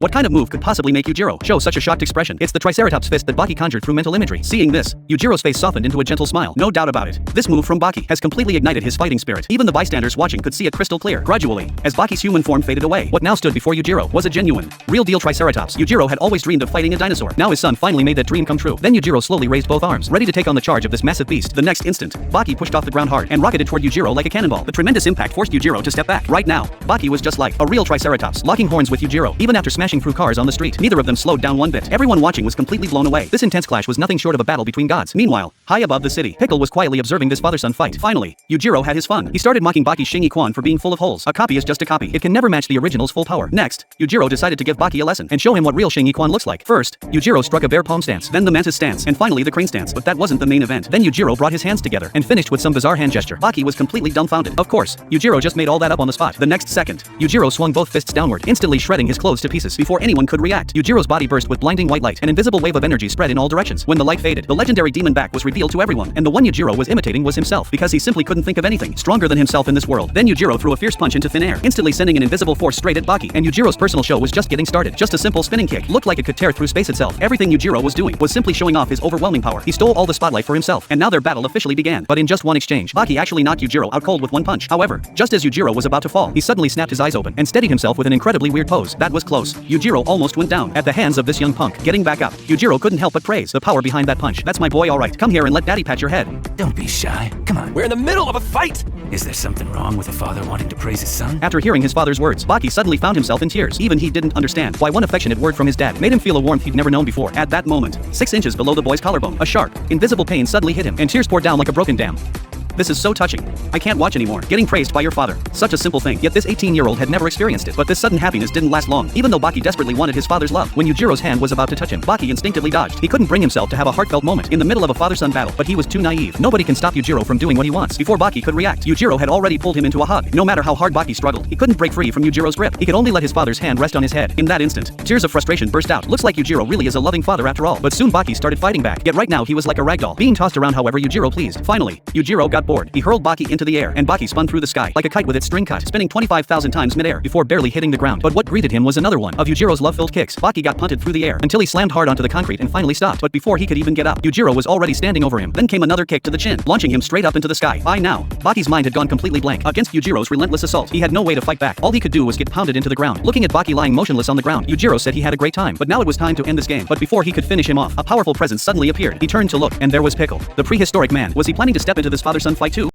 What kind of move could possibly make Yujiro show such a shocked expression? It's the Triceratops fist that Baki conjured through mental imagery. Seeing this, Yujiro's face softened into a gentle smile. No doubt about it. This move from Baki has completely ignited his fighting spirit. Even the bystanders watching could see it crystal clear. Gradually, as Baki's human form faded away, what now stood before Yujiro was a genuine, real-deal Triceratops. Yujiro had always dreamed of fighting a dinosaur. Now his son finally made that dream come true. Then Yujiro slowly raised both arms, ready to take on the charge of this massive beast. The next instant, Baki pushed off the ground hard and rocketed toward Yujiro like a cannonball. The tremendous impact forced Yujiro to step back. Right now, Baki was just like a real Triceratops, locking horns with Yujiro, even after smashing through cars on the street. Neither of them slowed down one bit. Everyone watching was completely blown away. This intense clash was nothing short of a battle between gods. Meanwhile, high above the city, Pickle was quietly observing this father-son fight. Finally, Yujiro had his fun. He started mocking Baki's Shingi Quan for being full of holes. A copy is just a copy. It can never match the original's full power. Next, Yujiro decided to give Baki a lesson and show him what real Shingi Quan looks like. First, Yujiro struck a bear palm stance, then the mantis stance, and finally the crane stance. But that wasn't the main event. Then Yujiro brought his hands together and finished with some bizarre hand gesture. Baki was completely dumbfounded. Of course, Yujiro just made all that up on the spot. The next second, Yujiro swung both fists downward, instantly shredding his clothes to pieces. Before anyone could react, Yujiro's body burst with blinding white light. An invisible wave of energy spread in all directions. When the light faded, the legendary demon back was revealed to everyone, and the one Yujiro was imitating was himself, because he simply couldn't think of anything stronger than himself in this world. Then Yujiro threw a fierce punch into thin air, instantly sending an invisible force straight at Baki, and Yujiro's personal show was just getting started. Just a simple spinning kick looked like it could tear through space itself. Everything Yujiro was doing was simply showing off his overwhelming power. He stole all the spotlight for himself, and now their battle officially began. But in just one exchange, Baki actually knocked Yujiro out cold with one punch. However, just as Yujiro was about to fall, he suddenly snapped his eyes open and steadied himself with an incredibly weird pose. That was close. Yujiro almost went down at the hands of this young punk. Getting back up, Yujiro couldn't help but praise the power behind that punch. That's my boy, alright. Come here and let daddy pat your head. Don't be shy. Come on, we're in the middle of a fight! Is there something wrong with a father wanting to praise his son? After hearing his father's words, Baki suddenly found himself in tears. Even he didn't understand why one affectionate word from his dad made him feel a warmth he'd never known before. At that moment, 6 inches below the boy's collarbone, a sharp, invisible pain suddenly hit him, and tears poured down like a broken dam. This is so touching. I can't watch anymore. Getting praised by your father. Such a simple thing, yet this 18-year-old had never experienced it. But this sudden happiness didn't last long, even though Baki desperately wanted his father's love. When Yujiro's hand was about to touch him, Baki instinctively dodged. He couldn't bring himself to have a heartfelt moment in the middle of a father-son battle, but he was too naive. Nobody can stop Yujiro from doing what he wants. Before Baki could react, Yujiro had already pulled him into a hug. No matter how hard Baki struggled, he couldn't break free from Yujiro's grip. He could only let his father's hand rest on his head. In that instant, tears of frustration burst out. Looks like Yujiro really is a loving father after all. But soon Baki started fighting back. Yet right now he was like a ragdoll, being tossed around however Yujiro pleased. Finally, Yujiro got bored. He hurled Baki into the air, and Baki spun through the sky like a kite with its string cut, spinning 25,000 times midair before barely hitting the ground. But what greeted him was another one of Yujiro's love-filled kicks. Baki got punted through the air until he slammed hard onto the concrete and finally stopped. But before he could even get up, Yujiro was already standing over him. Then came another kick to the chin, launching him straight up into the sky. By now, Baki's mind had gone completely blank against Yujiro's relentless assault. He had no way to fight back. All he could do was get pounded into the ground. Looking at Baki lying motionless on the ground, Yujiro said he had a great time, but now it was time to end this game. But before he could finish him off, a powerful presence suddenly appeared. He turned to look, and there was Pickle, the prehistoric man. Was he planning to step into this father-son fight too?